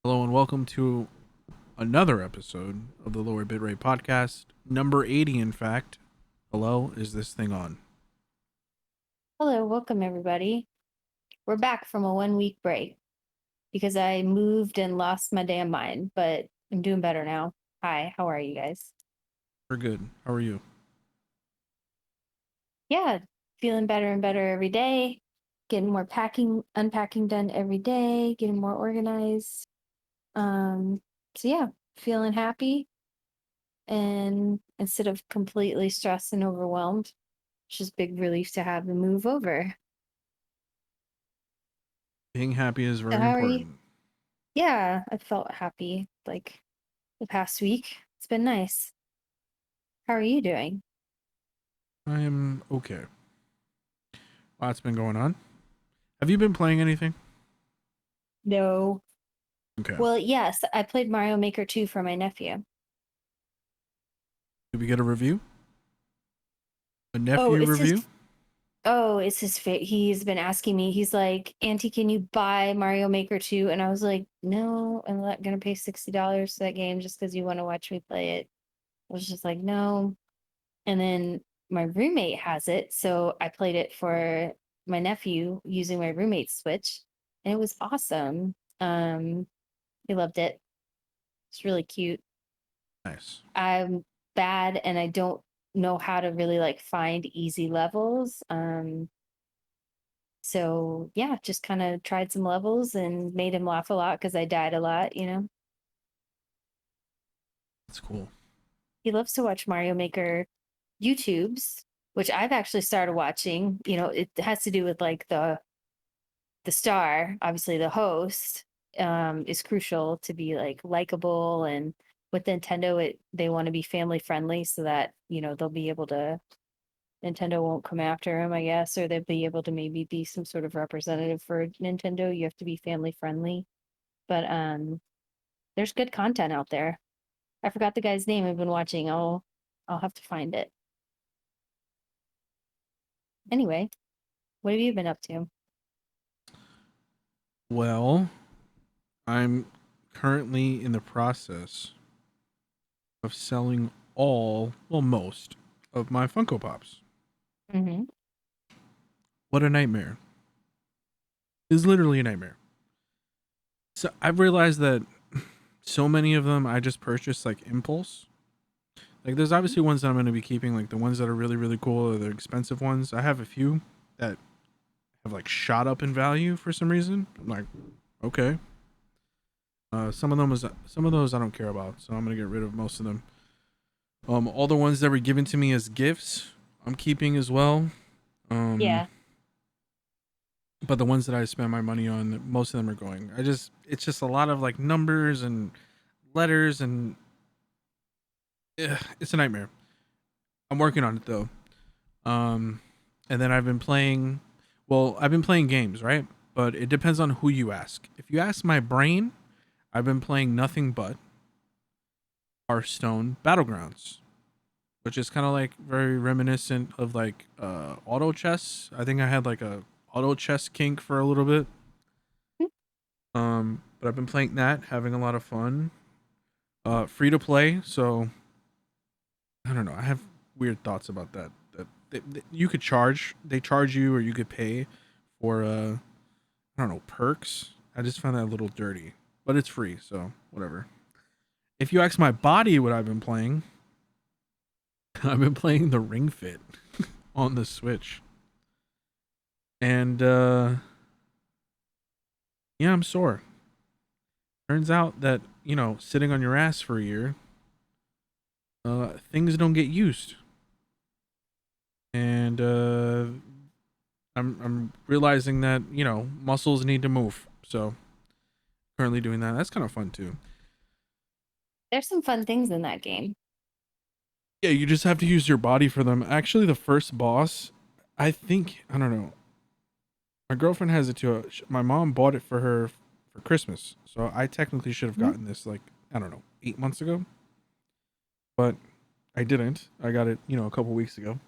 Hello and welcome to another episode of the LowerBitrate Podcast, number 80, in fact. Hello, is this thing on? Hello, welcome everybody. We're back from a 1 week break because I moved and lost my damn mind, but I'm doing better now. Hi, how are you guys? We're good. How are you? Yeah, feeling better and better every day, getting more unpacking done every day, getting more organized. Um, so yeah, feeling happy and instead of completely stressed and overwhelmed, it's just big relief to have the move over. Being happy is So very how are you? important. Yeah, I felt happy like the past week. It's been nice. How are you doing? I am okay. Lots been going on. Have you been playing anything? No. Okay. Well, yes, I played Mario Maker 2 for my nephew. Did we get a review? A Oh, nephew it's his review? it's his he's been asking me. He's like, "Auntie, can you buy Mario Maker 2?" And I was like, "No, I'm not going to pay $60 for that game just cuz you want to watch me play it." I was just like, "No." And then my roommate has it, so I played it for my nephew using my roommate's Switch, and it was awesome. He loved it. It's really cute. Nice. I'm bad and I don't know how to really like find easy levels. So yeah, just kind of tried some levels and made him laugh a lot because I died a lot. That's cool. He loves to watch Mario Maker YouTubes, which I've actually started watching. It has to do with like the star, obviously the host, is crucial to be like likable, and with Nintendo they want to be family friendly so that, they'll be able to Nintendo won't come after him, I guess, or they'll be able to maybe be some sort of representative for Nintendo. You have to be family friendly. But there's good content out there. I forgot the guy's name I've been watching. I'll have to find it. Anyway, what have you been up to? Well, I'm currently in the process of selling most of my Funko Pops. Mm-hmm. What a nightmare. It's literally a nightmare. So I've realized that so many of them I just purchase like impulse. Like there's obviously ones that I'm going to be keeping, like the ones that are really really cool or the expensive ones. I have a few that have like shot up in value for some reason. I'm like, okay. Some of those I don't care about, so I'm gonna get rid of most of them. All the ones that were given to me as gifts, I'm keeping as well. Um, Yeah. but the ones that I spend my money on, most of them are going. It's just a lot of like numbers and letters and it's a nightmare. I'm working on it though. Um, and then I've been playing games, right? But it depends on who you ask. If you ask my brain, I've been playing nothing but Hearthstone Battlegrounds, which is kind of like very reminiscent of like auto chess. I think I had like a auto chess kink for a little bit. But I've been playing that, having a lot of fun. Free to play, so I don't know. I have weird thoughts about that. You could charge, they charge you, or you could pay for I don't know, perks. I just found that a little dirty, but it's free, so whatever. If you ask my body what I've been playing, I've been playing the Ring Fit on the Switch, and yeah, I'm sore. Turns out that sitting on your ass for a year, things don't get used, and I'm realizing that muscles need to move. So currently doing that. That's kind of fun too. There's some fun things in that game. Yeah, you just have to use your body for them. Actually, the first boss, I don't know. My girlfriend has it too. My mom bought it for her for Christmas, so I technically should have Mhm. gotten this like I don't know 8 months ago, but I didn't. I got it a couple weeks ago,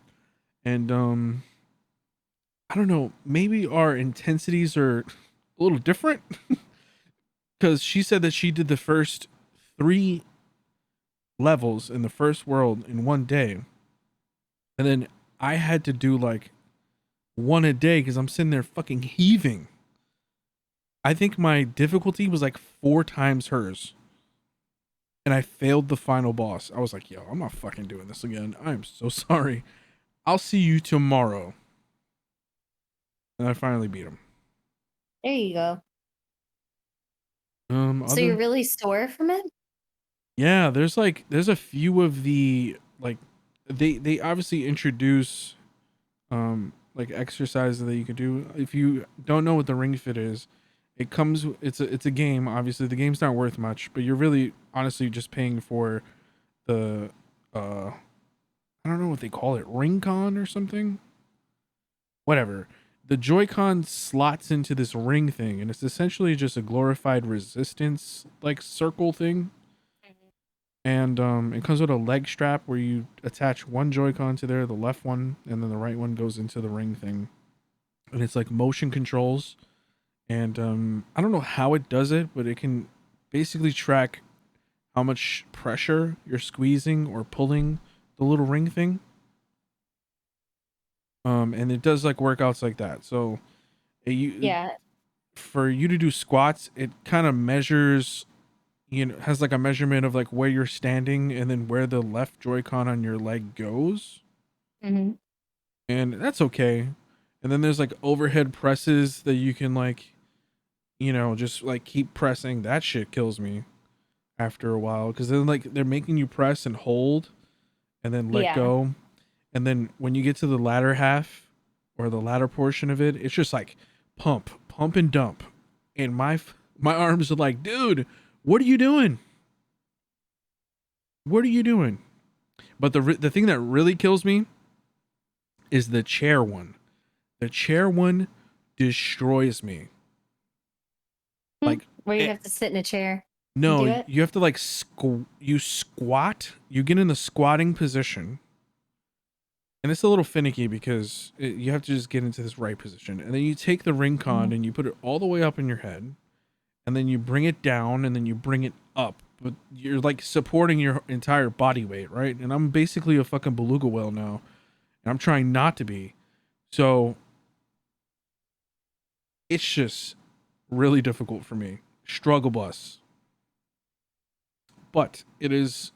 and I don't know. Maybe our intensities are a little different because she said that she did the first 3 levels in the first world in one day, and then I had to do like one a day because I'm sitting there fucking heaving. I think my difficulty was like 4 times hers, and I failed the final boss. I was like, yo, I'm not fucking doing this again. I'm so sorry. I'll see you tomorrow. And I finally beat him. There you go. So you're Other really sore from it? Yeah, there's a few of the like they obviously introduce like exercises that you can do. If you don't know what the Ring Fit is, it's a game. Obviously, the game's not worth much, but you're really honestly just paying for the I don't know what they call it, Ring-Con or something. Whatever. The Joy-Con slots into this ring thing, and it's essentially just a glorified resistance like circle thing. And it comes with a leg strap where you attach one Joy-Con to there, the left one, and then the right one goes into the ring thing. And it's like motion controls. And I don't know how it does it, but it can basically track how much pressure you're squeezing or pulling the little ring thing. And it does like workouts like that. So Yeah. for you to do squats, it kind of measures, has like a measurement of like where you're standing and then where the left Joy-Con on your leg goes. Mm-hmm. And that's okay. And then there's like overhead presses that you can like, just like keep pressing. That shit kills me after a while because then like they're making you press and hold and then let Yeah. go. And then when you get to the latter half or the latter portion of it, it's just like pump and dump. And my arms are like, dude, what are you doing? What are you doing? But the thing that really kills me is the chair one. The chair one destroys me. Like, Where you it, have to sit in a chair and no, do it? you have to like you squat. You get in the squatting position, and it's a little finicky because you have to just get into this right position, and then you take the ring con Mhm. and you put it all the way up in your head, and then you bring it down, and then you bring it up. But you're like supporting your entire body weight, right? And I'm basically a fucking beluga whale now, and I'm trying not to be. So it's just really difficult for me. Struggle bus. But it is,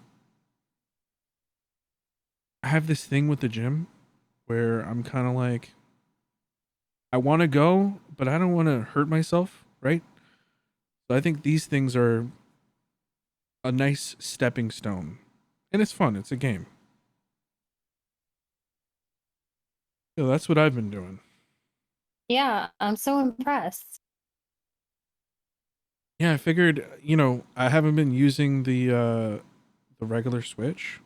I have this thing with the gym where I'm kind of like, I want to go, but I don't want to hurt myself, right? So I think these things are a nice stepping stone. And it's fun. It's a game. So that's what I've been doing. Yeah, I'm so impressed. Yeah, I figured, I haven't been using the regular Switch.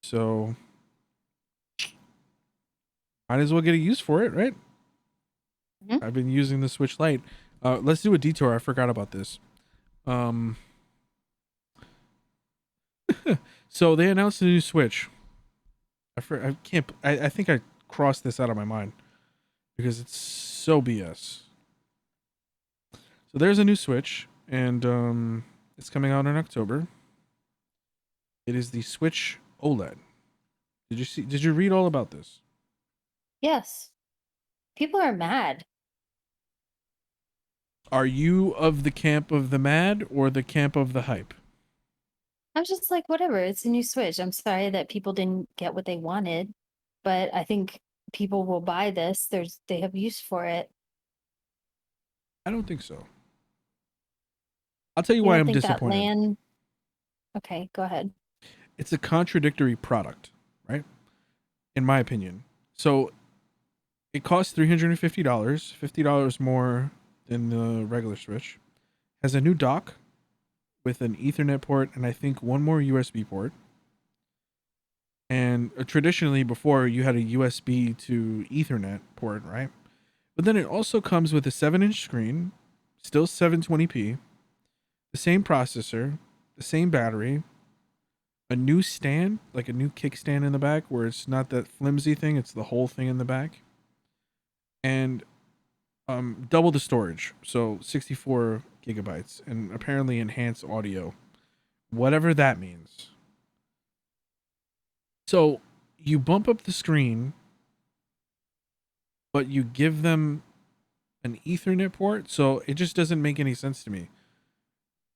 So might as well get a use for it, right? Mhm. I've been using the Switch Lite. Let's do a detour. I forgot about this. Um, so they announced a new Switch. I can't. I think I crossed this out of my mind because it's so BS. So there's a new Switch, and it's coming out in October. It is the Switch OLED. Did you read all about this? Yes. People are mad. Are you of the camp of the mad or the camp of the hype? I'm just like, whatever, it's a new Switch. I'm sorry that people didn't get what they wanted, but I think people will buy this. They have use for it. I don't think so. I'll tell you You why don't I'm think that disappointed. land Okay, go ahead. It's a contradictory product, right? In my opinion. So it costs $350, $50 more than the regular Switch. Has a new dock with an Ethernet port and I think one more USB port. And traditionally, before you had a USB to Ethernet port, right? But then it also comes with a 7-inch screen, still 720p, the same processor, the same battery, a new stand, like a new kickstand in the back, where it's not that flimsy thing; it's the whole thing in the back, and double the storage, so 64 gigabytes, and apparently enhanced audio, whatever that means. So you bump up the screen, but you give them an Ethernet port, so it just doesn't make any sense to me.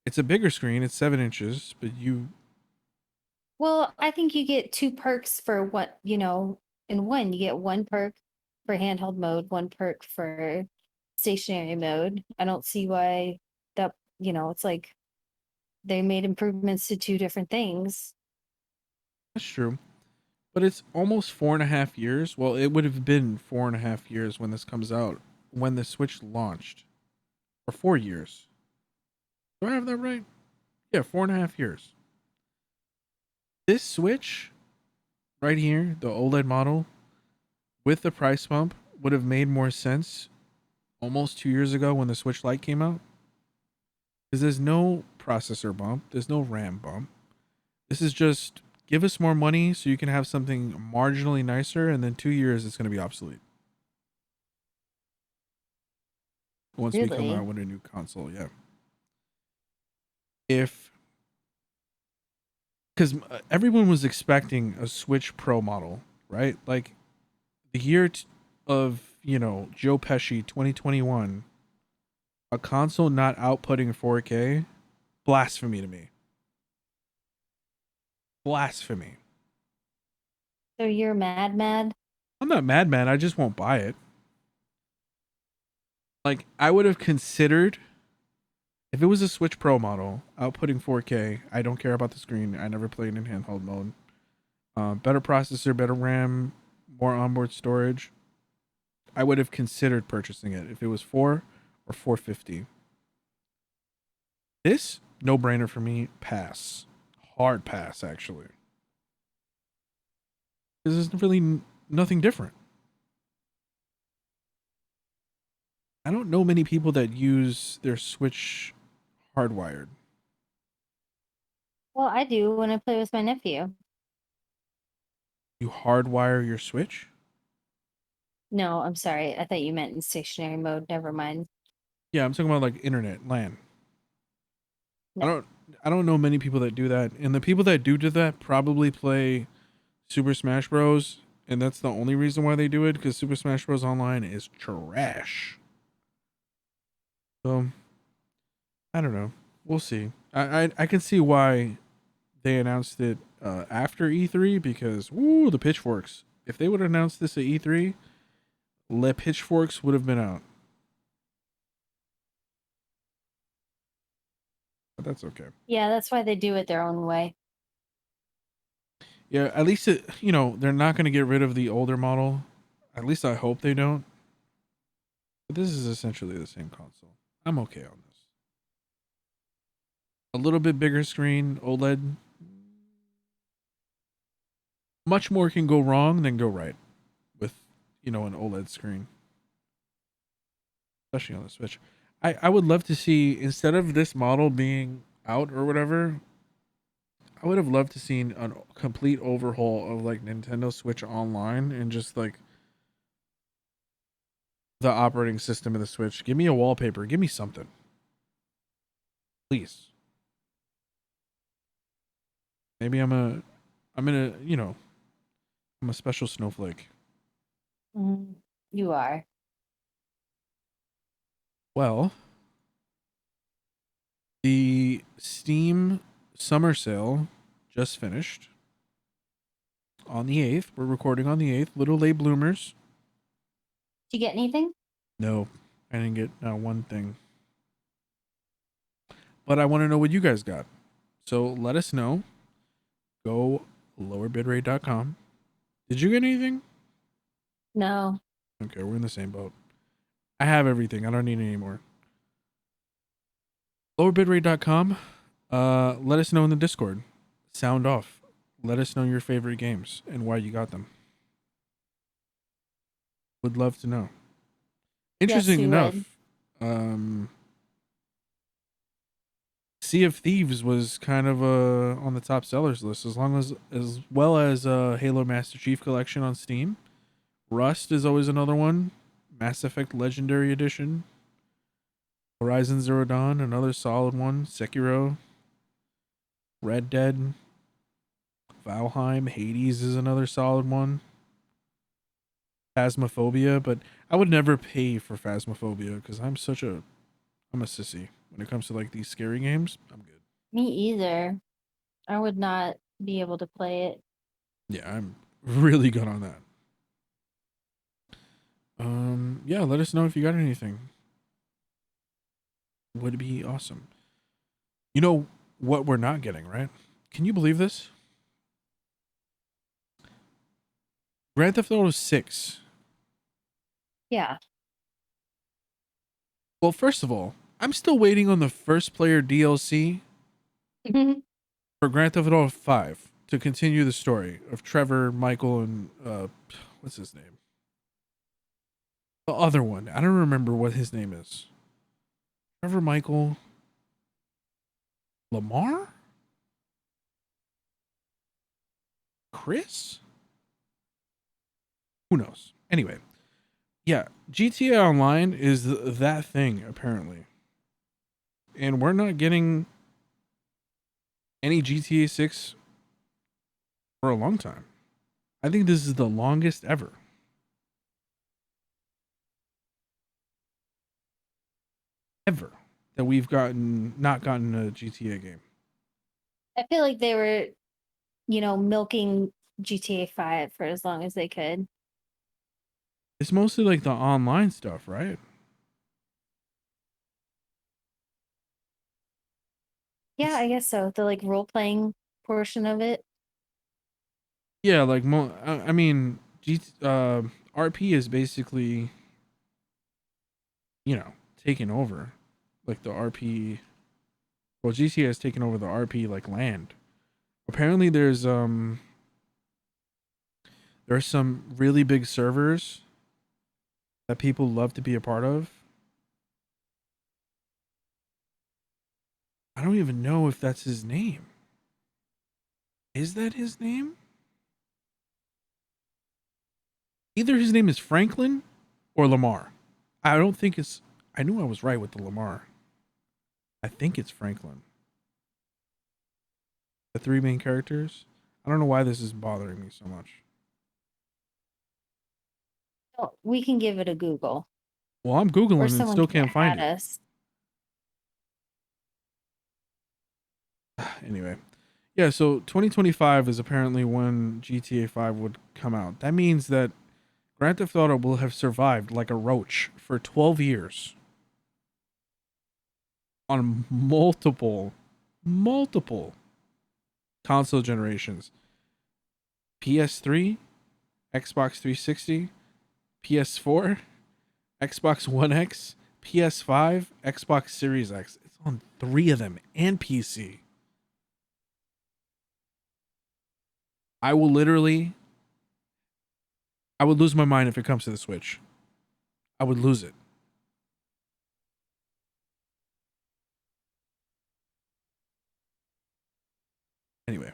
It's a bigger screen, it's 7 inches, but you. Well, I think you get two perks for what, in one. You get one perk for handheld mode, one perk for stationary mode. I don't see why that, it's like they made improvements to two different things. That's true. But it's almost 4.5 years. Well, it would have been 4.5 years when this comes out, when the Switch launched. Or 4 years. Do I have that right? Yeah, 4.5 years. This Switch right here, the OLED model, with the price bump, would have made more sense almost 2 years ago when the Switch Lite came out. Because there's no processor bump, there's no RAM bump. This is just give us more money so you can have something marginally nicer, and then 2 years it's going to be obsolete. Once we come Really? out with a new console, yeah. If because everyone was expecting a Switch Pro model, right? Like the year of Joe Pesci 2021, a console not outputting 4K, blasphemy to me. Blasphemy. So you're mad? I'm not mad, man. I just won't buy it. Like I would have considered if it was a Switch Pro model outputting 4K. I don't care about the screen. I never played in handheld mode. Better processor, better RAM, more onboard storage. I would have considered purchasing it if it was 4 or 450. This no brainer for me. Pass, hard pass actually. This is really nothing different. I don't know many people that use their Switch hardwired. Well, I do when I play with my nephew. You hardwire your Switch? No, I'm sorry. I thought you meant in stationary mode. Never mind. Yeah, I'm talking about like internet LAN. I No. don't I don't know many people that do that. And the people that do that probably play Super Smash Bros. And that's the only reason why they do it, because Super Smash Bros. Online is trash. So I don't know. We'll see. I can see why they announced it after E3, because the pitchforks. If they would have announced this at E3, the pitchforks would have been out. But that's okay. Yeah, that's why they do it their own way. Yeah, at least they're not going to get rid of the older model. At least I hope they don't. But this is essentially the same console. I'm okay on this. A little bit bigger screen, OLED. Much more can go wrong than go right with, an OLED screen. Especially on the Switch. I would love to see, instead of this model being out or whatever, I would have loved to seen a complete overhaul of like Nintendo Switch Online and just like the operating system of the Switch. Give me a wallpaper. Give me something. Please. Maybe I'm a special snowflake. You are. Well, the Steam summer sale just finished on the 8th. We're recording on the 8th. Little late bloomers. Did you get anything? No, I didn't get not one thing. But I want to know what you guys got. So let us know. Go lowerbitrate.com. Did you get anything? No. Okay, we're in the same boat. I have everything. I don't need any more. Lowerbitrate.com. Let us know in the Discord. Sound off. Let us know your favorite games and why you got them. Would love to know. Interesting enough, Sea of Thieves was kind of on the top sellers list, as well as Halo Master Chief Collection on Steam. Rust is always another one. Mass Effect Legendary Edition, Horizon Zero Dawn, another solid one. Sekiro, Red Dead, Valheim, Hades is another solid one. Phasmophobia, but I would never pay for Phasmophobia because I'm a sissy when it comes to like these scary games. I'm good. Me either. I would not be able to play it. Yeah, I'm really good on that. Yeah, let us know if you got anything. Would be awesome. You know what we're not getting, right? Can you believe this? Grand Theft Auto 6. Yeah. Well, first of all, I'm still waiting on the first player DLC for Grand Theft Auto 5 to continue the story of Trevor, Michael, and what's his name? The other one. I don't remember what his name is. Trevor, Michael, Lamar? Chris? Who knows? Anyway, yeah, GTA Online is that thing apparently. And we're not getting any GTA 6 for a long time. I think this is the longest ever. Ever that we've not gotten a GTA game. I feel like they were, milking GTA 5 for as long as they could. It's mostly like the online stuff, right? Yeah, I guess so. The like role playing portion of it. Yeah, like I mean, RP is basically, taken over, like the RP. Well, GTA has taken over the RP like land. Apparently, there's some really big servers that people love to be a part of. I don't even know if that's his name. Is that his name? Either his name is Franklin or Lamar. I don't think it's. I knew I was right with the Lamar. I think it's Franklin. The three main characters. I don't know why this is bothering me so much. Oh, we can give it a Google, Well, I'm or Googling and someone still can can't find add it. us. Anyway. Yeah, so 2025 is apparently when GTA 5 would come out. That means that Grand Theft Auto will have survived like a roach for 12 years on multiple console generations. PS3, Xbox 360, PS4, Xbox One X, PS5, Xbox Series X. It's on 3 of them and PC. I will literally I would lose my mind if it comes to the Switch. I would lose it. Anyway,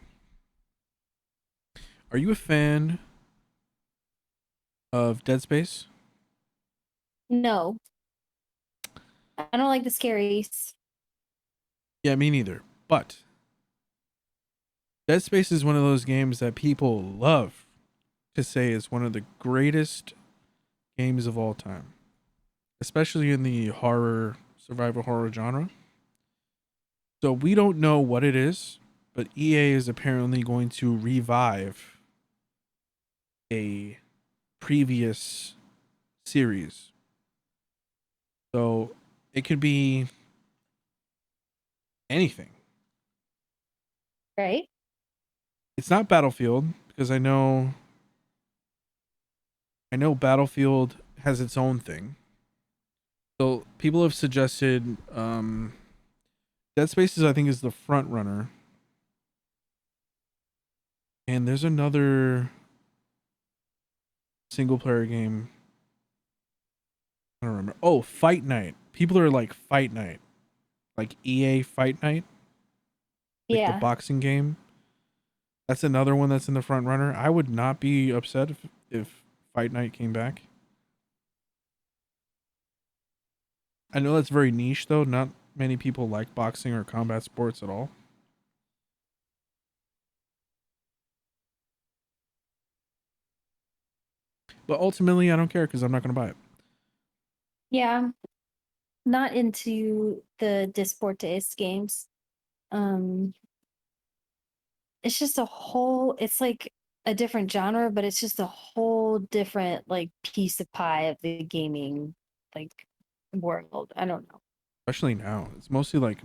are you a fan of Dead Space? No, I don't like the scaries. Yeah, me neither. But Dead Space is one of those games that people love to say is one of the greatest games of all time, especially in the survival horror genre. So we don't know what it is, but EA is apparently going to revive a previous series. So it could be anything. Right? It's not Battlefield because I know Battlefield has its own thing. So people have suggested Dead Spaces I think is the front runner. And there's another single player game. I don't remember. Oh, Fight Night. People are like Fight Night. Like EA Fight Night, like the Yeah. boxing game. That's another one that's in the front runner. I would not be upset if Fight Night came back. I know that's very niche though. Not many people like boxing or combat sports at all. But ultimately, I don't care because I'm not going to buy it. Yeah, not into the Desportes games. Um, it's just a whole. It's like a different genre, but it's just a whole different like piece of pie of the gaming like world. I don't know. Especially now, it's mostly like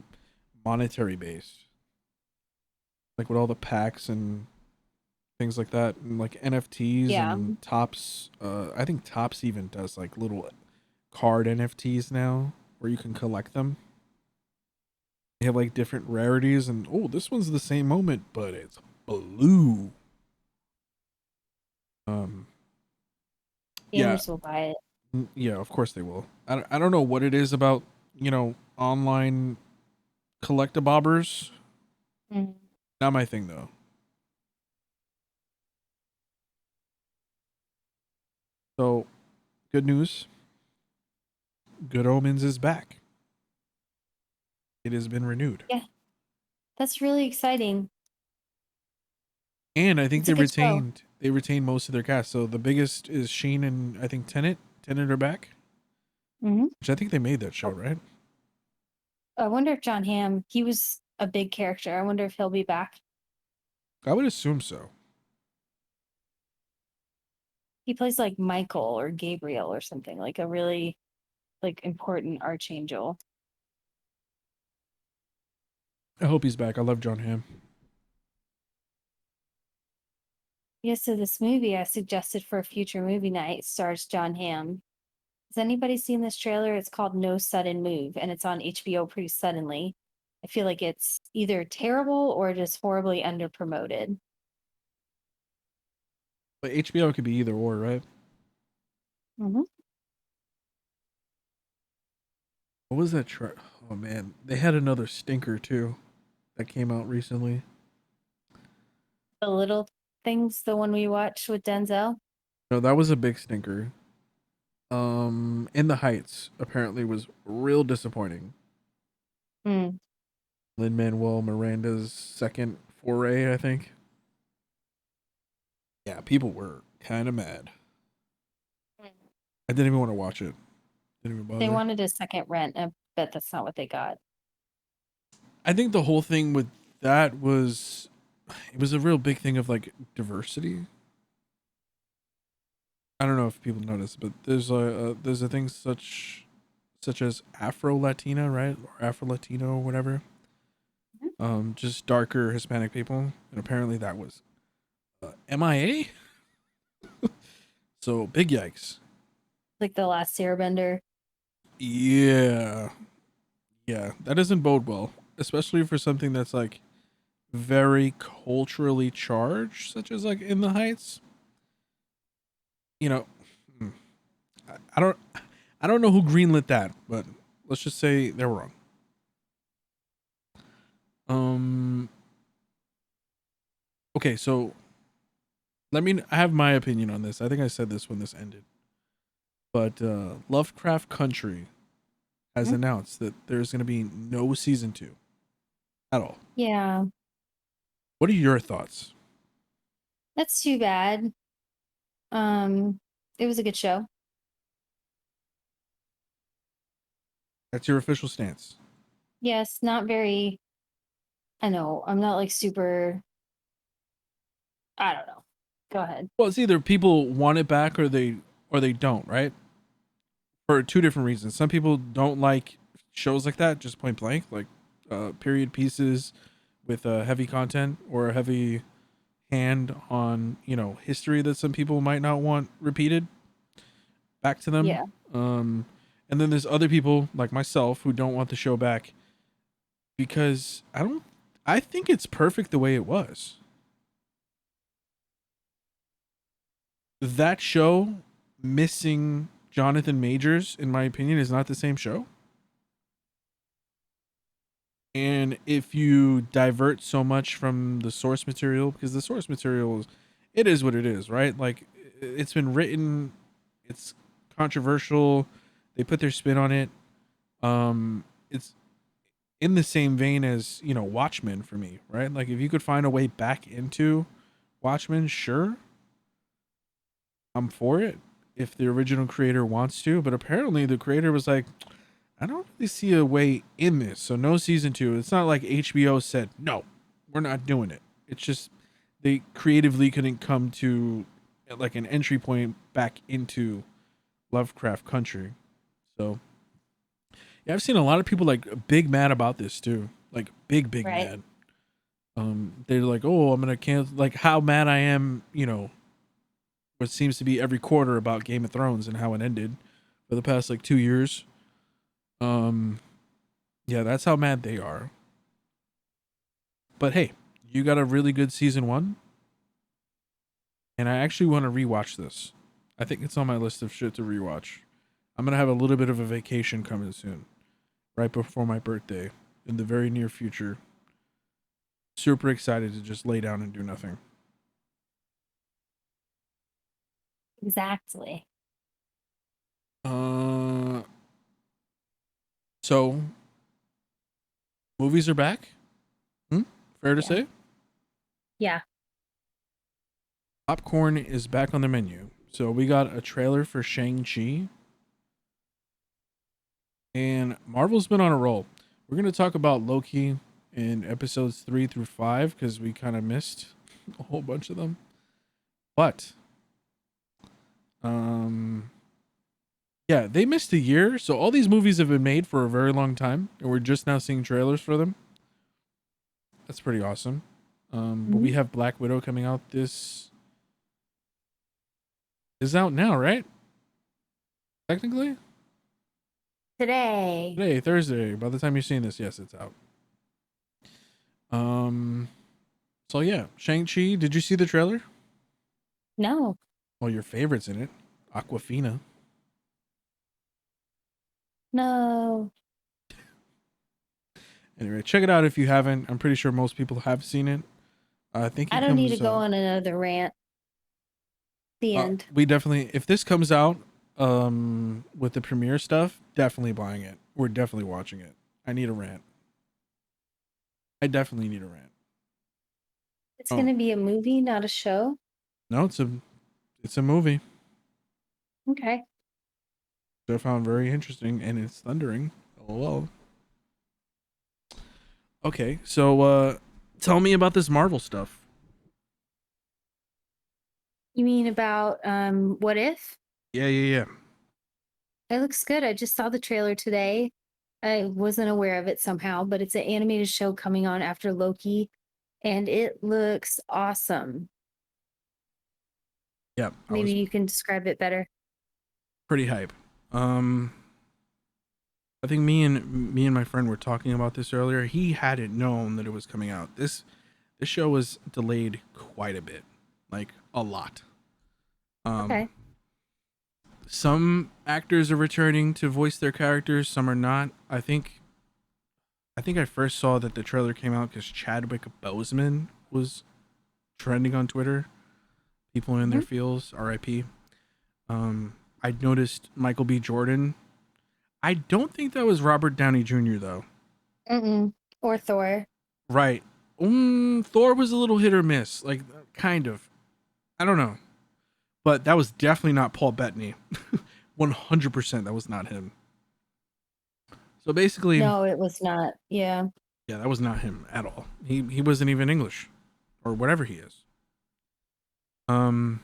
monetary based, like with all the packs and things like that, and like NFTs Yeah. and Tops. I think Tops even does like little card NFTs now where you can collect them. They have like different rarities, and oh, this one's the same moment, but it's blue. Um, yeah, Gamers will buy it. yeah, of course they will. I don't know what it is about online collectabobbers. Mm. Not my thing though. So good news. Good Omens is back. It has been renewed. Yeah, that's really exciting. And I think It's a good show. they retained most of their cast. So the biggest is Sheen and I think Tenet. Tenet are back, Hmm. which I think they made that show, right? I wonder if John Hamm, he was a big character. I wonder if he'll be back. I would assume so. He plays like Michael or Gabriel or something, like a really like important archangel. I hope he's back. I love John Hamm. Yeah, so this movie I suggested for a future movie night stars John Hamm. Has anybody seen this trailer? It's called No Sudden Move, and it's on HBO pretty suddenly. I feel like it's either terrible or just horribly underpromoted. But HBO could be either or, right? Mm-hmm. What was that? Oh man, they had another stinker too that came out recently. The Little Things, the one we watched with Denzel. No, that was a big stinker. In the Heights apparently was real disappointing. Mm. Lin Manuel Miranda's second foray, I think. Yeah, people were kind of mad. I didn't even want to watch it. Didn't even They bother. wanted a second rent. I bet that's not what they got. I think the whole thing with that was it was a real big thing of like diversity. I don't know if people notice, but there's a thing such as Afro Latina, right, or Afro Latino or whatever. Mhm. Just darker Hispanic people, and apparently that was MIA. So big yikes. Like the last Airbender. Yeah, yeah, that doesn't bode well, especially for something that's like very culturally charged, such as like In the Heights. You know, hmm, I don't I don't know who greenlit that, but let's just say they're wrong. Um. Okay, so I have my opinion on this. I think I said this when this ended, but Lovecraft Country has Mhm. announced that there's going to be no season 2 at all. Yeah, What are your thoughts? that's too bad. Um, it was a good show. That's your official stance. Yes, not very. I know I'm not like super. I don't know. Go ahead. Well, it's either people want it back or they don't, right? For two different reasons. Some people don't like shows like that, just point blank, like period pieces with heavy content or a heavy hand on history that some people might not want repeated back to them. Yeah. Um, and then there's other people like myself who don't want the show back because I think it's perfect the way it was. That show missing Jonathan Majors, in my opinion, is not the same show. And if you divert so much from the source material, because the source material it is what it is, right? Like it's been written, it's controversial. They put their spin on it. It's in the same vein as, you know, Watchmen for me, right? Like if you could find a way back into Watchmen, sure, I'm for it if the original creator wants to, but apparently the creator was like, I don't really see a way in this. So no season 2. It's not like HBO said, "No, we're not doing it." It's just they creatively couldn't come to like an entry point back into Lovecraft country. So, yeah, I've seen a lot of people like big mad about this too. Like big Right. mad. They're like, "Oh, I'm going to cancel," like how mad I am, you know, what seems to be every quarter about Game of Thrones and how it ended for the past like 2 years. Um yeah, that's how mad they are. But hey, you got a really good season 1, and I actually want to rewatch this. I think it's on my list of shit to rewatch. I'm going to have a little bit of a vacation coming soon, right before my birthday in the very near future. Super excited to just lay down and do nothing. Exactly. Uh so movies are back? Hmm? Fair to Yeah. say? Yeah. Popcorn is back on the menu. So we got a trailer for Shang-Chi, and Marvel's been on a roll. We're going to talk about Loki in episodes 3 through 5 because we kind of missed a whole bunch of them. But, um, yeah, they missed a year. So all these movies have been made for a very long time, and we're just now seeing trailers for them. That's pretty awesome. But Mhm. we have Black Widow coming out. This is out now, right? Technically? Today. Today, Thursday. By the time you're seeing this, yes, it's out. Um, so yeah, Shang-Chi, did you see the trailer? No. Well, your favorites in it, Aquafina. No. Anyway, check it out if you haven't. I'm pretty sure most people have seen it. I think I it don't need to comes. go on another rant. The end. We definitely, if this comes out, with the premiere stuff, definitely buying it. We're definitely watching it. I need a rant. I definitely need a rant. It's Oh going to be a movie, not a show. no, it's a movie. Okay. That I found very interesting, and it's thundering. LOL. Okay, so tell me about this Marvel stuff. You mean about What If? Yeah. It looks good. I just saw the trailer today. I wasn't aware of it somehow, but it's an animated show coming on after Loki, and it looks awesome. Yeah, I Maybe was you can describe it better. pretty hype. Um, I think me and my friend were talking about this earlier. He hadn't known that it was coming out. This show was delayed quite a bit, like a lot. Um, Okay. some actors are returning to voice their characters, some are not. I think I first saw that the trailer came out because Chadwick Boseman was trending on Twitter. People in their Mhm. feels, R.I.P. I noticed Michael B. Jordan. I don't think that was Robert Downey Jr. though. Mm-mm. Or Thor. Right. Thor was a little hit or miss, like kind of. I don't know, but that was definitely not Paul Bettany. 100% that was not him. So basically, No, it was not. Yeah. yeah, that was not him at all. He wasn't even English or whatever he is. Um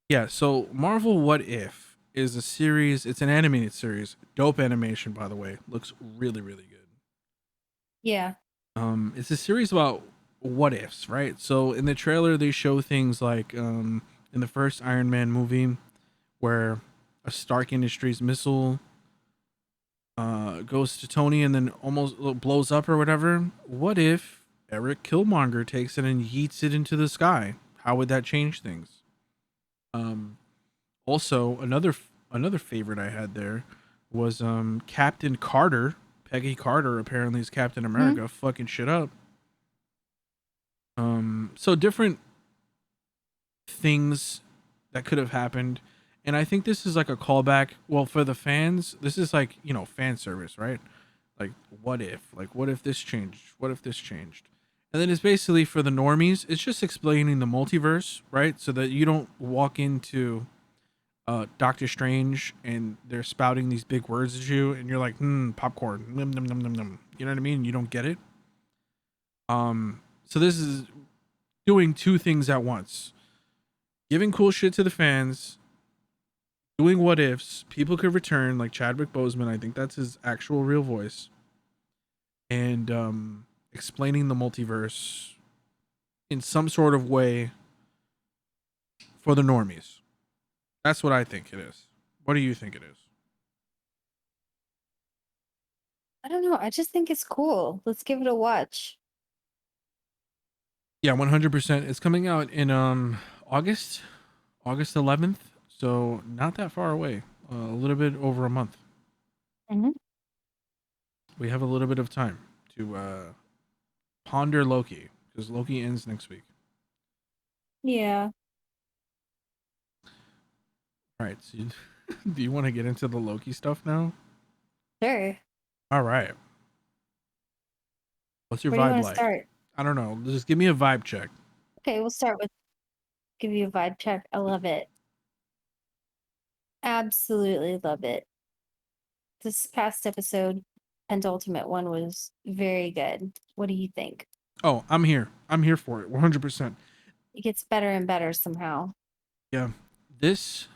yeah, so Marvel What If is a series, it's an animated series. Dope animation by the way. Looks really good. Yeah. It's a series about what ifs, right? So in the trailer they show things like in the first Iron Man movie where a Stark Industries missile goes to Tony and then almost blows up or whatever. What if Eric Killmonger takes it and yeets it into the sky? How would that change things? Um, also another favorite I had there was Captain Carter. Peggy Carter apparently is Captain Hmm. America, fucking shit up. So different things that could have happened, And I think this is like a callback. Well, for the fans, this is like, fan service, right? Like, what if? Like, what if this changed? What if this changed? And then it's basically for the normies, it's just explaining the multiverse, right? So that you don't walk into Doctor Strange and they're spouting these big words at you and you're like, popcorn. Num, num, num, num, num. You know what I mean? You don't get it. So this is doing two things at once. Giving cool shit to the fans, doing what ifs, people could return, like Chadwick Boseman, I think that's his actual real voice. And explaining the multiverse in some sort of way for the normies. That's what I think it is. What do you think it is? I don't know. I just think it's cool. Let's give it a watch. Yeah, 100%. It's coming out in August, August 11th. So not that far away. A little bit over a month. Mhm. We have a little bit of time to ponder Loki because Loki ends next week. Yeah. All right. So do you want to get into the Loki stuff now? Sure. All right. What's your Where do you vibe want to like? start? I don't know. Just give me a vibe check. Okay, we'll start with give you a vibe check. I love it. Absolutely love it. This past episode, penultimate one, was very good. What do you think? Oh, I'm here. I'm here for it. 100%. It gets better and better somehow. Yeah. This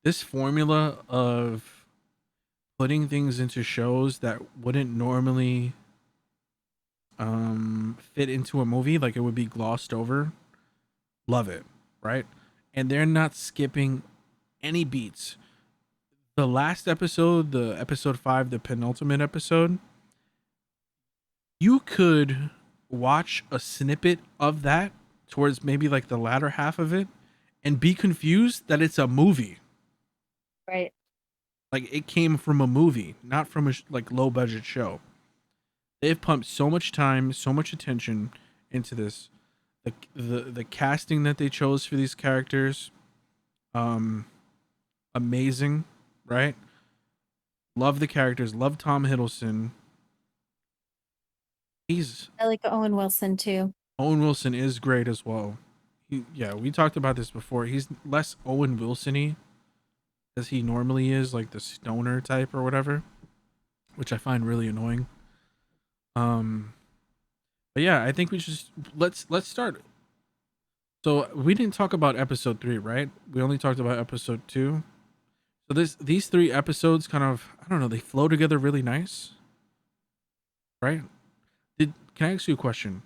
this formula of putting things into shows that wouldn't normally fit into a movie, like it would be glossed over. Love it, right? And they're not skipping any beats. The last episode, the episode 5, the penultimate episode, you could watch a snippet of that towards maybe like the latter half of it and be confused that it's a movie. Right. Like it came from a movie, not from a like low budget show. They've pumped so much time, so much attention into this. The casting that they chose for these characters, um, amazing, right? Love the characters. Love Tom Hiddleston. He's I like Owen Wilson too. Owen Wilson is great as well. Yeah, we talked about this before. He's less Owen Wilson-y as he normally is, like the stoner type or whatever, which I find really annoying. Um, but yeah, I think we just let's start. So we didn't talk about episode 3, right? We only talked about episode 2. So these 3 episodes kind of, I don't know, they flow together really nice, right? Can I ask you a question?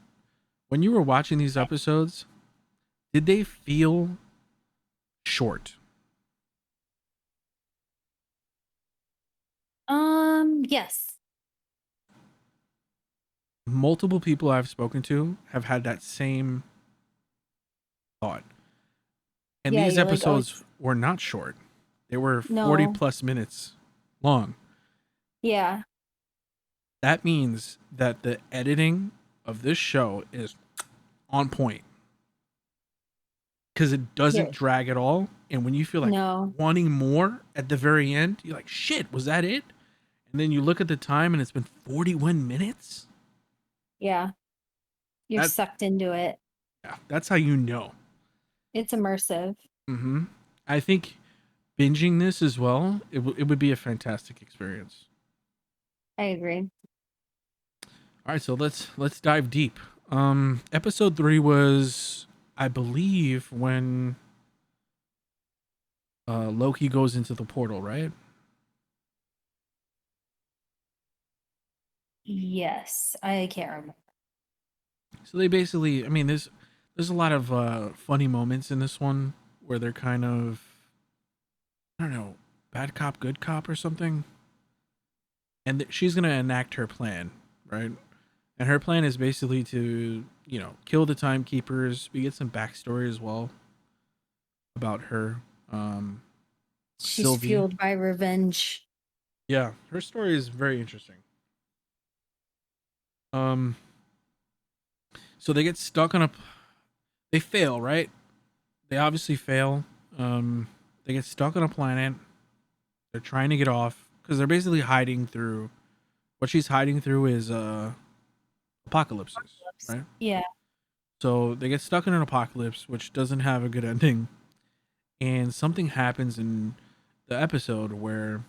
When you were watching these episodes, did they feel short? Yes. Multiple people I've spoken to have had that same thought. And Yeah, these you're like, oh, episodes it's were not short. They were 40 no. plus minutes long. Yeah. That means that the editing of this show is on point because it Yeah. doesn't drag at all. And when you feel like No. wanting more at the very end, you're like, shit, was that it? And then you look at the time and it's been 41 minutes. Yeah. You're That sucked into it. Yeah, that's how you know. It's immersive. Mm-hmm. I think binging this as well, it would be a fantastic experience. I agree. All right, so let's dive deep. Episode 3 was, I believe, when Loki goes into the portal, right? Yes. I can't remember. So they basically, I mean, there's a lot of funny moments in this one where they're kind of, I don't know, bad cop, good cop or something. And she's gonna enact her plan, right? And her plan is basically to, kill the timekeepers. We get some backstory as well about her. She's Sylvie. fueled by revenge. Yeah, her story is very interesting. Um, so they get stuck on they fail, right? They obviously fail. They get stuck on a planet. They're trying to get off because they're basically hiding through. What she's hiding through is apocalypses, Whoops. right? Yeah. So they get stuck in an apocalypse, which doesn't have a good ending, and something happens in the episode where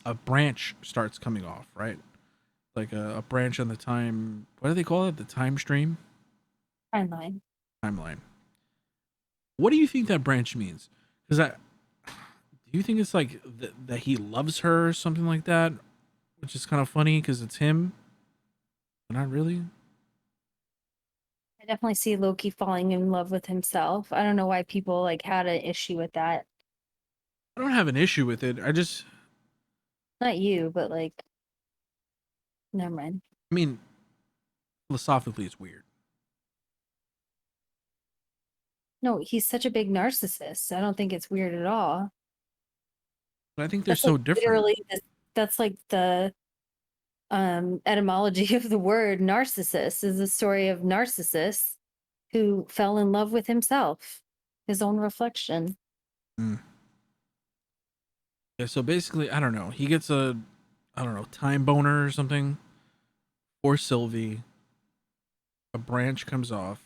a branch starts coming off, right? Like a branch on the time. What do they call it? The time stream Timeline. timeline. What do you think that branch means? Because I do you think it's like that he loves her or something like that, which is kind of funny because it's him, but not really. I definitely see Loki falling in love with himself. I don't know why people like had an issue with that. I don't have an issue with it. Not you, but like, never mind. I mean, philosophically, it's weird. No, he's such a big narcissist. I don't think it's weird at all. But I think they're That's like so different. literally that's like the etymology of the word narcissist is the story of Narcissus who fell in love with himself, his own reflection. Mm. Yeah. So basically, I don't know. He gets a, I don't know, time boner or something. Or Sylvie. A branch comes off,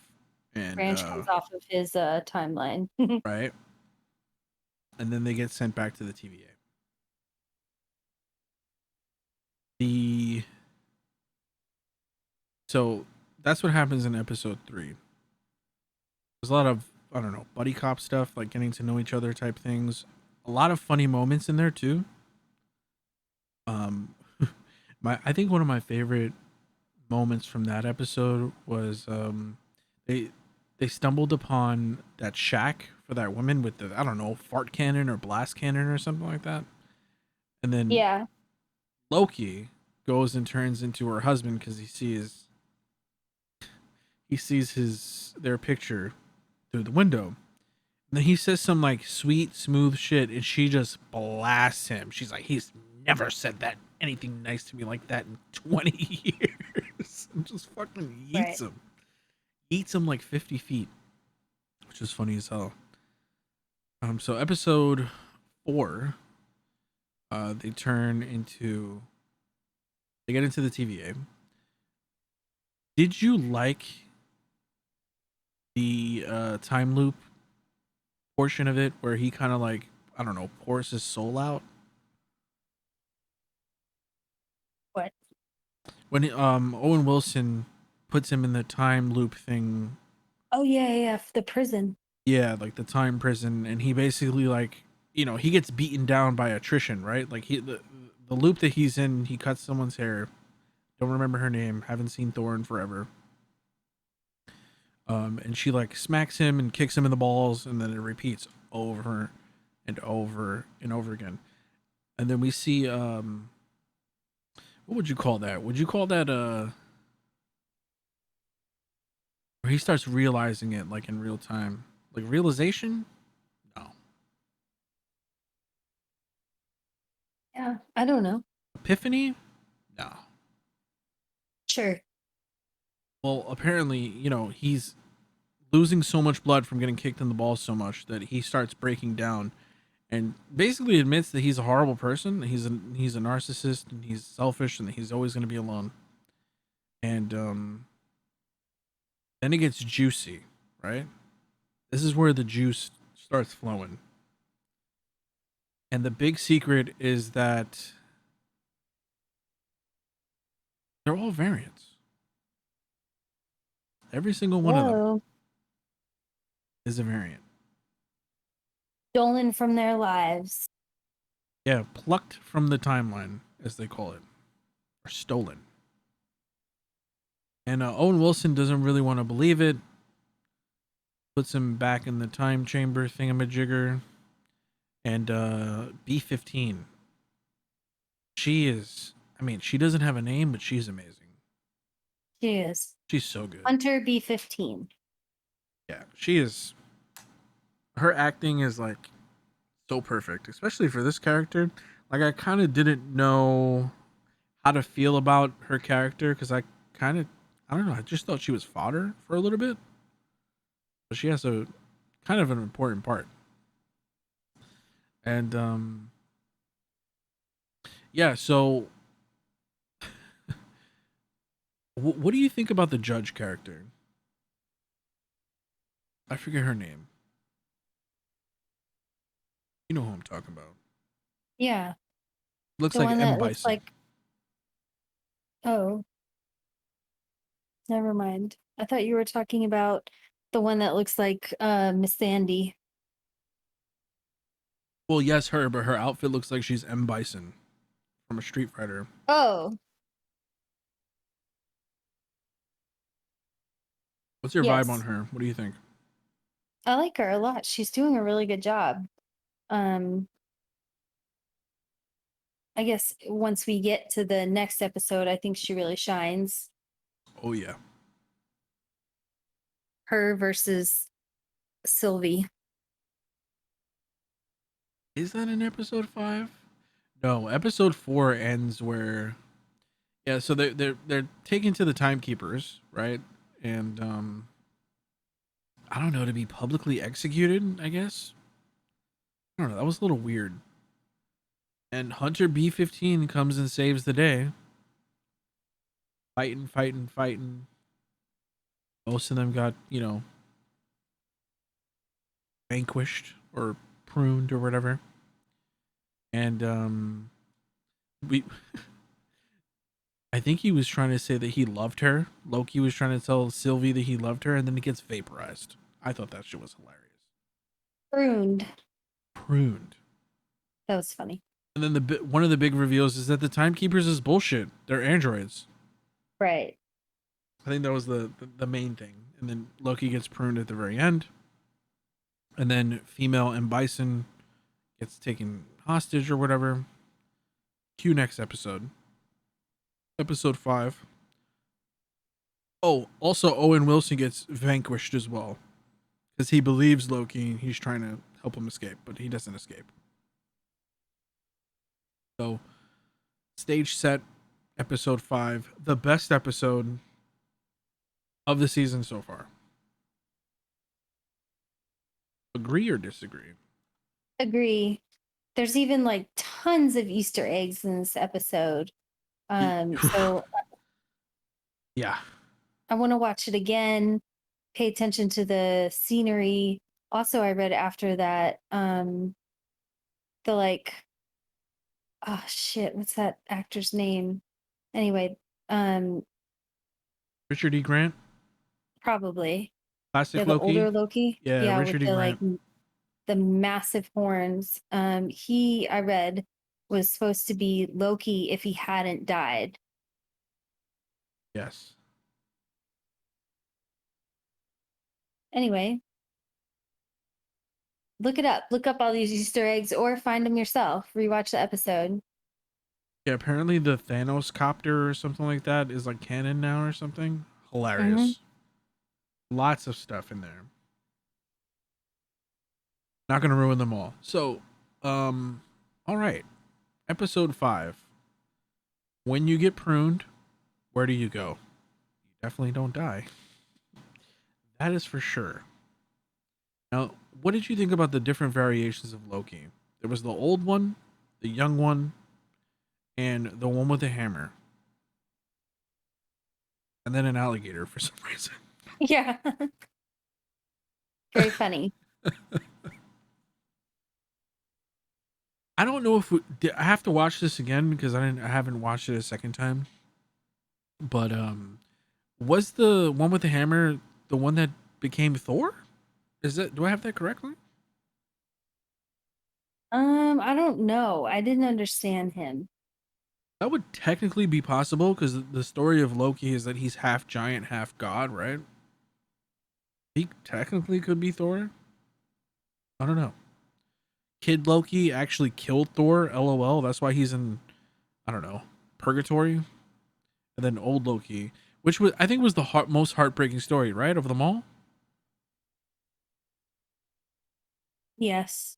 and Branch comes off of his timeline. right, and then they get sent back to the TVA. The So that's what happens in episode 3. There's a lot of, I don't know, buddy cop stuff, like getting to know each other type things. A lot of funny moments in there too. Um, I think one of my favorite moments from that episode was they they stumbled upon that shack for that woman with the, I don't know, fart cannon or blast cannon or something like that, and then Yeah. Loki goes and turns into her husband because he sees his their picture through the window. And then he says some like sweet, smooth shit, and she just blasts him. She's like, he's never said that anything nice to me like that in 20 years. And just fucking Right. eats him. Eats him like 50 feet, which is funny as hell. So episode 4, they get into the TVA. Did you like the time loop portion of it where he kind of like, I don't know, pours his soul out? What? When Owen Wilson puts him in the time loop thing, Oh yeah, the prison. yeah, like the time prison, and he basically like, he gets beaten down by attrition, right? Like the loop that he's in, he cuts someone's hair. Don't remember her name. Haven't seen Thor in forever. And she like smacks him and kicks him in the balls, and then it repeats over and over and over again. And then we see what would you call that? Would you call that where he starts realizing it like in real time? Like realization? No. Yeah, I don't know. Epiphany? No. Sure. Well, apparently, he's losing so much blood from getting kicked in the balls so much that he starts breaking down and basically admits that he's a horrible person. He's a narcissist and he's selfish and that he's always going to be alone. And then it gets juicy, right? This is where the juice starts flowing. And the big secret is that they're all variants. Every single one of them Whoa. is a variant. Stolen from their lives. Yeah, plucked from the timeline, as they call it, or stolen. And Owen Wilson doesn't really want to believe it. Puts him back in the time chamber thingamajigger. And B-15. She is, I mean, she doesn't have a name, but she's amazing. She is. She's so good. Hunter B-15. Yeah, she is. Her acting is like so perfect, especially for this character. Like, I kind of didn't know how to feel about her character because I don't know, I just thought she was fodder for a little bit. But she has a kind of an important part. And yeah, so what do you think about the judge character? I forget her name. You know who I'm talking about. Yeah. Looks The like one M that looks Bison. like, oh, never mind. I thought you were talking about the one that looks like Miss Sandy. Well, yes, her, but her outfit looks like she's M Bison from a Street Fighter. Oh, What's your vibe on yes. her? What do you think? I like her a lot. She's doing a really good job. Um, I guess once we get to the next episode, I think she really shines. Oh yeah. Her versus Sylvie. Is that in episode 5? No, episode 4 ends where yeah, so they're taken to the timekeepers, right? And I don't know, to be publicly executed, I guess. I don't know, that was a little weird. And Hunter B-15 comes and saves the day. Fighting, fighting, fighting. Most of them got, vanquished or pruned or whatever. And we I think he was trying to say that he loved her. Loki was trying to tell Sylvie that he loved her, and then it gets vaporized. I thought that shit was hilarious. Pruned. Pruned. That was funny. And then one of the big reveals is that the timekeepers is bullshit. They're androids. Right. I think that was the main thing. And then Loki gets pruned at the very end. And then female M Bison gets taken hostage or whatever. Cue next episode. Episode 5. Oh, also Owen Wilson gets vanquished as well. Because he believes Loki and he's trying to help him escape, but he doesn't escape. So, stage set, episode 5, the best episode of the season so far. Agree or disagree? Agree. There's even like tons of Easter eggs in this episode. So Yeah. I want to watch it again, pay attention to the scenery. Also, I read after that, the like, oh shit, what's that actor's name? Anyway, um, Richard E. Grant, probably. Yeah, classic the Loki. older Loki. Yeah, Yeah, with Richard E. the like Grant. the massive horns. He, I read, was supposed to be Loki if he hadn't died. Yes. Anyway, look it up. Look up all these Easter eggs or find them yourself. Rewatch the episode. Yeah, apparently the Thanos copter or something like that is like canon now or something. Mm-hmm. Hilarious. Lots of stuff in there. Not gonna ruin them all. So, all right. Episode 5. When you get pruned, where do you go? You definitely don't die. That is for sure. Now, what did you think about the different variations of Loki? There was the old one, the young one, and the one with the hammer. And then an alligator for some reason. Yeah. Very funny. I don't know if I have to watch this again because I haven't watched it a second time. But was the one with the hammer the one that became Thor? Do I have that correctly? I don't know. I didn't understand him. That would technically be possible because the story of Loki is that he's half giant, half god, right? He technically could be Thor. I don't know. Kid Loki actually killed Thor. LOL. That's why he's in, I don't know, purgatory. And then old Loki, which was I think was the most heartbreaking story, right, of them all. Yes.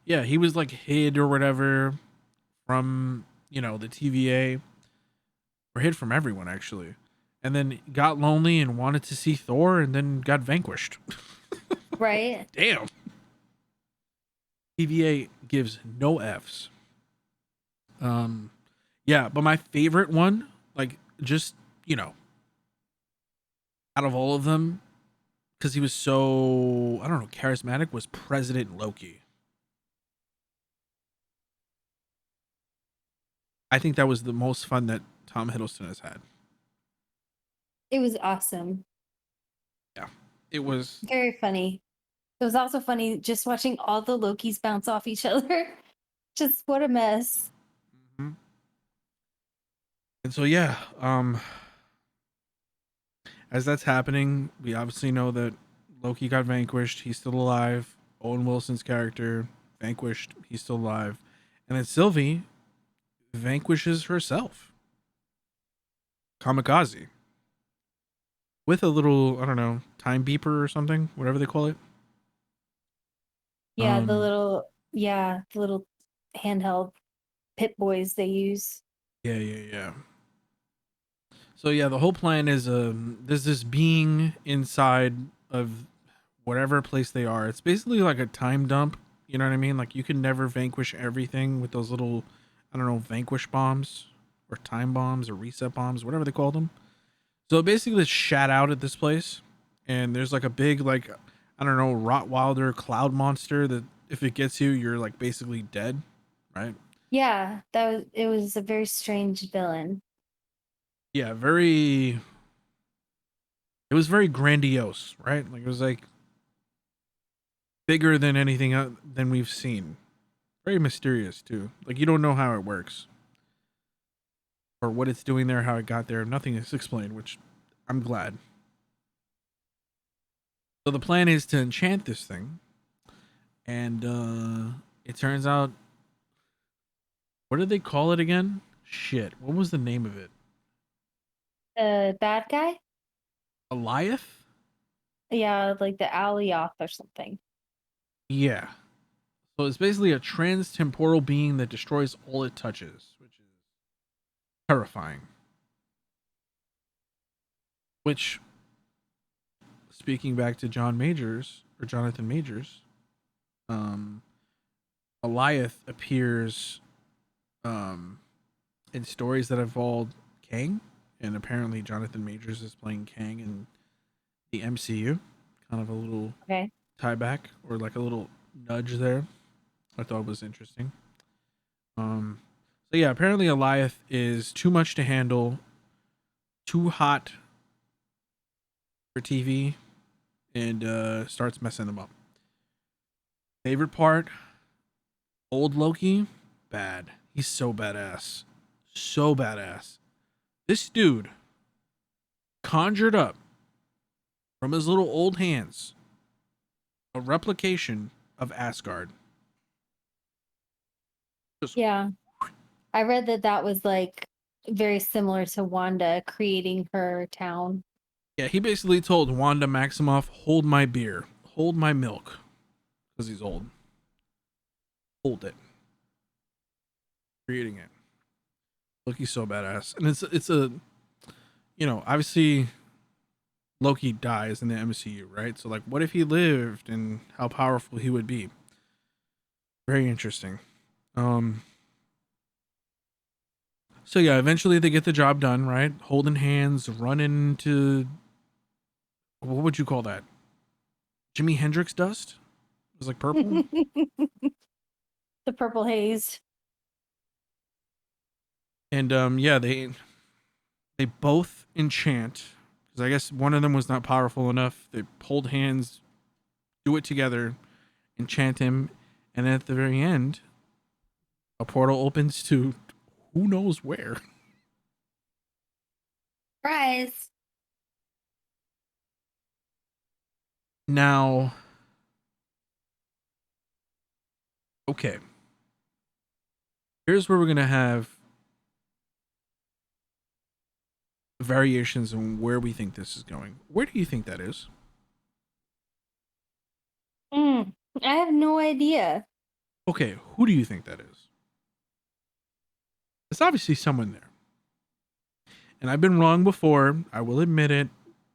Yeah, he was like hid or whatever from the TVA, or hid from everyone actually, and then got lonely and wanted to see Thor, and then got vanquished. Right. Damn. TVA gives no Fs. Um, yeah, but my favorite one, like just you know, out of all of them, because he was so I don't know charismatic, was President Loki. I think that was the most fun that Tom Hiddleston has had. It was awesome. Yeah, it was. Very funny. It was also funny just watching all the Lokis bounce off each other. Just what a mess. Mhm. And so yeah, as that's happening, we obviously know that Loki got vanquished. He's still alive. Owen Wilson's character vanquished. He's still alive. And then Sylvie vanquishes herself. Kamikaze. With a little, I don't know, time beeper or something, whatever they call it. Yeah, the little handheld Pit Boys they use. Yeah. So yeah, the whole plan is there's this being inside of whatever place they are. It's basically like a time dump. You know what I mean? Like you can never vanquish everything with those little, I don't know, vanquish bombs or time bombs or reset bombs, whatever they call them. So basically, it's shat out at this place, and there's like a big like, I don't know, Rottweiler cloud monster that if it gets you, you're like basically dead, right? Yeah, it was a very strange villain. Yeah, very. It was very grandiose, right? Like it was like bigger than anything than we've seen. Very mysterious too. Like you don't know how it works or what it's doing there, how it got there. Nothing is explained, which I'm glad. So the plan is to enchant this thing, and it turns out, what did they call it again? Shit, what was the name of it? The bad guy? Eliath? Yeah, like the Alioth or something. Yeah. So it's basically a trans-temporal being that destroys all it touches, which is terrifying. Which, speaking back to John Majors or Jonathan Majors, um, Eliath appears in stories that involve Kang, and apparently Jonathan Majors is playing Kang in the MCU. Kind of a little Okay. tie back or like a little nudge there. I thought was interesting. Um, so yeah, apparently Eliath is too much to handle, too hot for TV, and starts messing them up. Favorite part: old Loki, bad. He's so badass, so badass. This dude conjured up from his little old hands a replication of Asgard. Just Yeah. I read that was like very similar to Wanda creating her town. yeah, he basically told Wanda Maximoff, "Hold my beer, hold my milk," because he's old. Hold it, creating it. Loki's so badass, and it's a obviously Loki dies in the MCU, right? So like, what if he lived and how powerful he would be? Very interesting. Um. So yeah, eventually they get the job done, right? Holding hands, running to what would you call that? Jimi Hendrix dust? It was like purple. The purple haze. And yeah, they both enchant because I guess one of them was not powerful enough. They hold hands, do it together, enchant him, and then at the very end, a portal opens to who knows where. Surprise. Now, okay, here's where we're gonna have variations on where we think this is going. Where do you think that is? I have no idea. Okay, who do you think that is? It's obviously someone there. And I've been wrong before. I will admit it.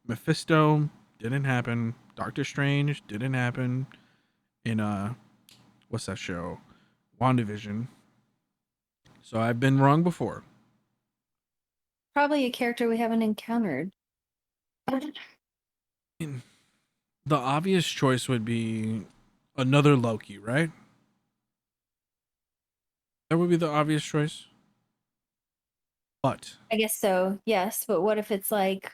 Mephisto didn't happen. Doctor Strange didn't happen. In what's that show? WandaVision. So I've been wrong before. Probably a character we haven't encountered. And the obvious choice would be another Loki, right? That would be the obvious choice. But I guess so, yes. But what if it's like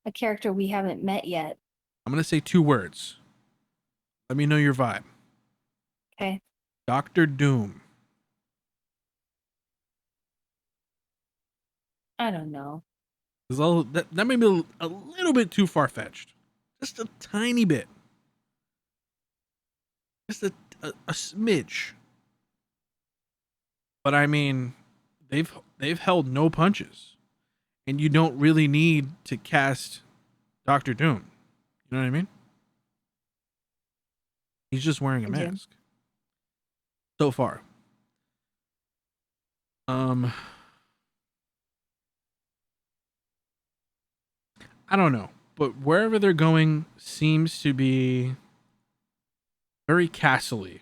a character we haven't met yet? I'm going to say 2 words. Let me know your vibe. Okay. Doctor Doom. I don't know. That may be a little bit too far fetched. Just a tiny bit. Just a smidge. But I mean, they've held no punches. And you don't really need to cast Doctor Doom. You know what I mean? He's just wearing a I do. mask. So far. I don't know. But wherever they're going seems to be very castle-y.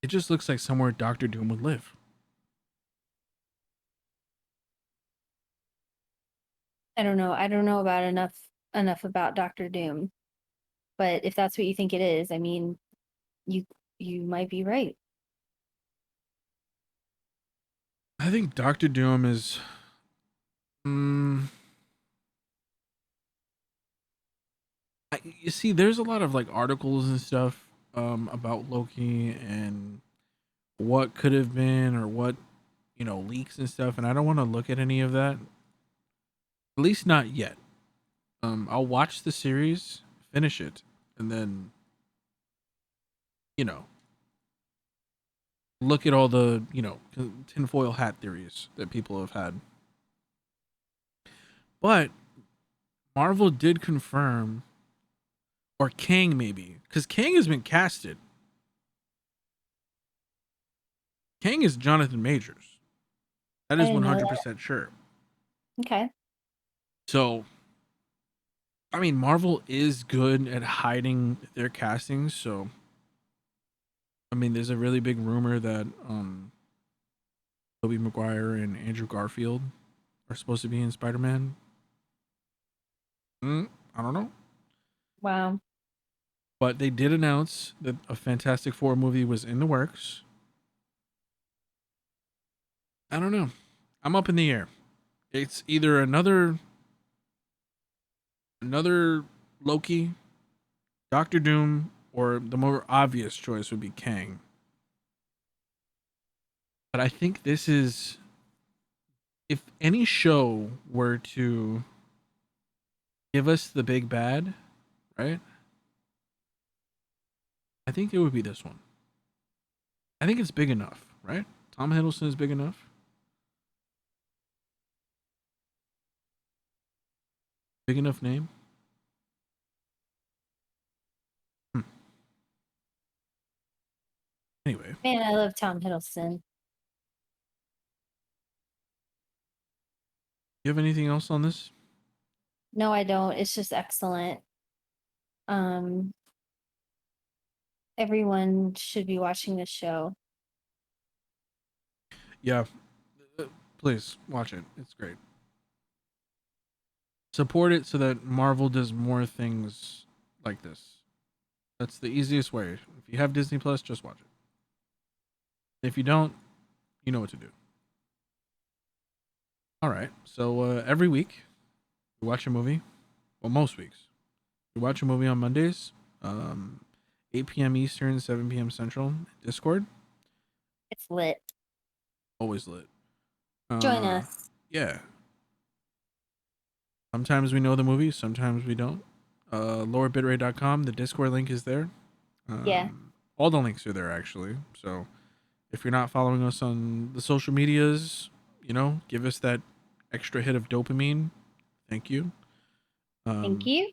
It just looks like somewhere Doctor Doom would live. I don't know. I don't know about enough about Doctor Doom. But if that's what you think it is, I mean, you you might be right. I think Doctor Doom is. Mm, you see, there's a lot of like articles and stuff about Loki and what could have been or what leaks and stuff, and I don't want to look at any of that. At least not yet. I'll watch the series, finish it, and then you know look at all the tinfoil hat theories that people have had. But Marvel did confirm, or Kang maybe, because Kang has been casted. Kang is Jonathan Majors. That I is didn't know that. 100% sure. Okay. So, I mean, Marvel is good at hiding their castings. So, I mean, there's a really big rumor that Tobey Maguire and Andrew Garfield are supposed to be in Spider-Man. I don't know. Wow. But they did announce that a Fantastic Four movie was in the works. I don't know. I'm up in the air. It's either another Loki, Doctor Doom, or the more obvious choice would be Kang. But I think this is, if any show were to give us the big bad, right? I think it would be this one. I think it's big enough, right? Tom Hiddleston is big enough. Big enough name. Hmm. Anyway, Man, I love Tom Hiddleston. you have anything else on this? No, I don't. It's just excellent. Um, everyone should be watching this show. Yeah, please watch it. It's great. Support it so that Marvel does more things like this. That's the easiest way. If you have Disney Plus, just watch it. If you don't, you know what to do. All right. So every week we watch a movie. Well, most weeks we watch a movie on Mondays, 8 p.m. Eastern, 7 p.m. Central. Discord, It's lit. always lit. Join us. Yeah. Sometimes we know the movie, sometimes we don't. LowerBitrate.com. The Discord link is there. Yeah. All the links are there actually. So if you're not following us on the social medias, give us that extra hit of dopamine. Thank you. Thank Um, you.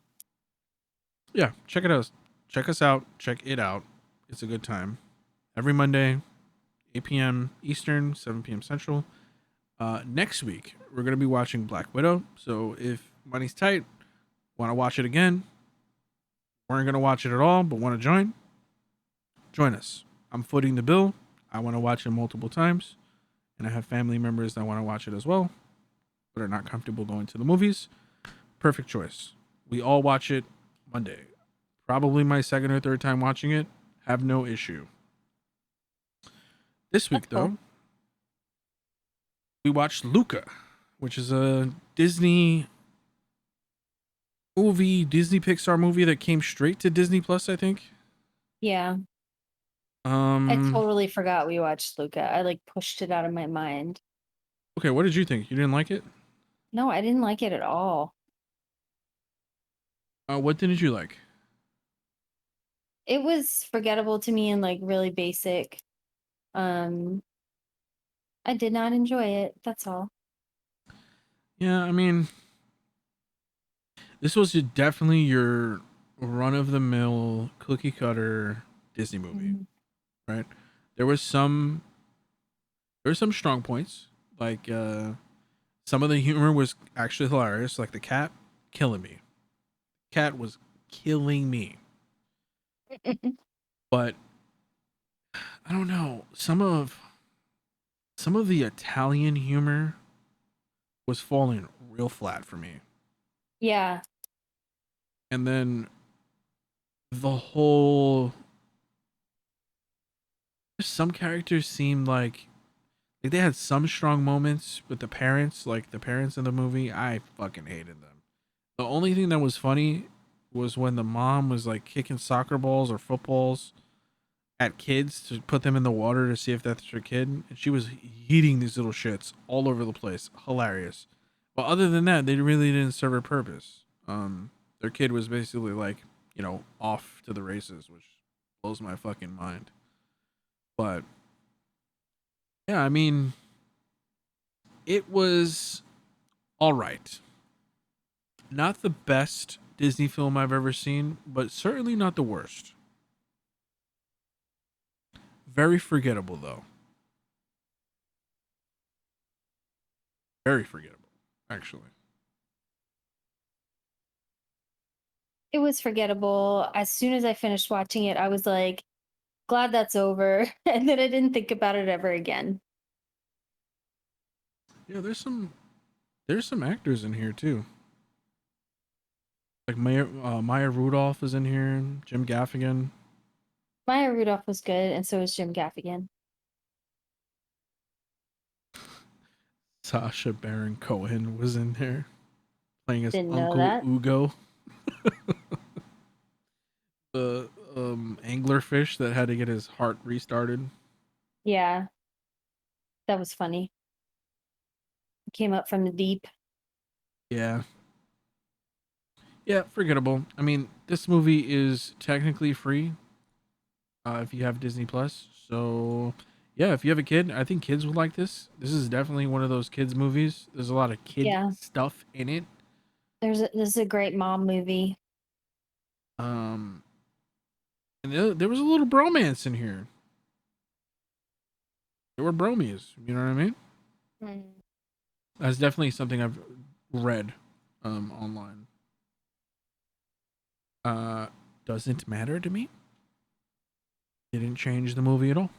yeah, check it out. Check us out. Check it out. It's a good time. Every Monday, 8 p.m. Eastern, 7 p.m. Central. Next week, we're going to be watching Black Widow. So if money's tight, want to watch it again, weren't gonna watch it at all, but want to join us. I'm footing the bill. I want to watch it multiple times, and I have family members that want to watch it as well, but are not comfortable going to the movies. Perfect choice. We all watch it Monday. Probably my second or third time watching it. Have no issue. This That's week, cool. though, we watched Luca, which is a Disney movie, Disney Pixar movie that came straight to Disney Plus, I think. Yeah. I Um, totally forgot we watched Luca. I like pushed it out of my mind. okay, what did you think? You didn't like it? No, I didn't like it at all. What didn't you like? It was forgettable to me and like really basic. Um, I did not enjoy it. That's all. Yeah, I mean, this was definitely your run of the mill cookie cutter Disney movie, Mhm. right? There was some there were some strong points, like some of the humor was actually hilarious, like the cat killing me. Cat was killing me. But I don't know, some of the Italian humor was falling real flat for me. Yeah. And then the whole some characters seemed like they had some strong moments with the parents, like the parents in the movie. I fucking hated them. The only thing that was funny was when the mom was like kicking soccer balls or footballs at kids to put them in the water to see if that's her kid, and she was eating these little shits all over the place. Hilarious. But other than that, they really didn't serve a purpose. Their kid was basically like, off to the races, which blows my fucking mind. But yeah, I mean, it was all right. Not the best Disney film I've ever seen, but certainly not the worst. Very forgettable though. Very forgettable, actually. It was forgettable. As soon as I finished watching it, I was like, glad that's over. And then I didn't think about it ever again. Yeah, there's some actors in here too. Like Maya Rudolph is in here. Jim Gaffigan. Maya Rudolph was good, and so was Jim Gaffigan. Sasha Baron Cohen was in there playing his Didn't know Uncle that. Ugo, the anglerfish that had to get his heart restarted. Yeah, that was funny. Came up from the deep. Yeah, yeah, forgettable. I mean, this movie is technically free if you have Disney Plus. So, yeah, if you have a kid, I think kids would like this. This is definitely one of those kids movies. There's a lot of kid Yeah, stuff in it. this is a great mom movie. Um, and there was a little bromance in here. There were bromies. You know what I mean? Mm. That's definitely something I've read online. Uh, doesn't matter to me. Didn't change the movie at all.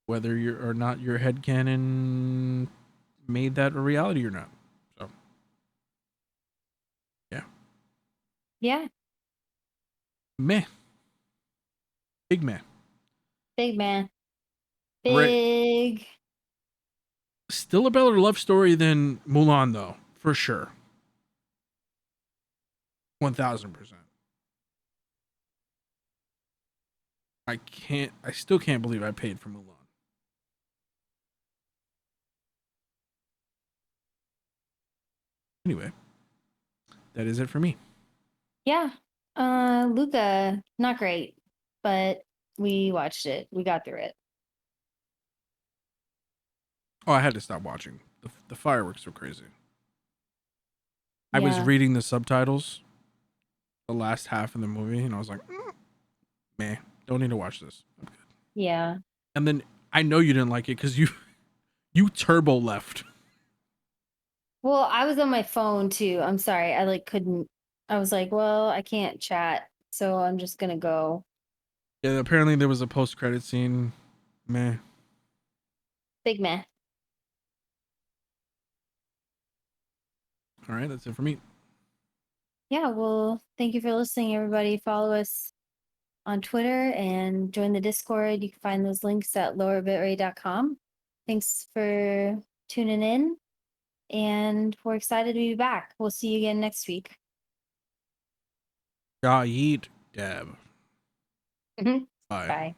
Whether you're or not your headcanon made that a reality or not. So yeah. Yeah, Meh. Big meh. big man. Right. Big. Still a better love story than Mulan though, for sure. 1000%. I still can't believe I paid for Mulan. Anyway, that is it for me. Yeah. Luca, not great, but we watched it. We got through it. Oh, I had to stop watching. The fireworks were crazy. I was Yeah. reading the subtitles the last half of the movie, and I was like, meh, don't need to watch this. Yeah. And then I know you didn't like it because you turbo left. Well, I was on my phone too. I'm sorry. I like couldn't. I was like, well, I can't chat, so I'm just gonna go. Yeah, apparently there was a post-credit scene. Meh. Big meh. All right, that's it for me. Yeah, well, thank you for listening, everybody. Follow us on Twitter and join the Discord. You can find those links at lowerbitrate.com. Thanks for tuning in, and we're excited to be back. We'll see you again next week. Ja, yeet, dab. Bye. Bye.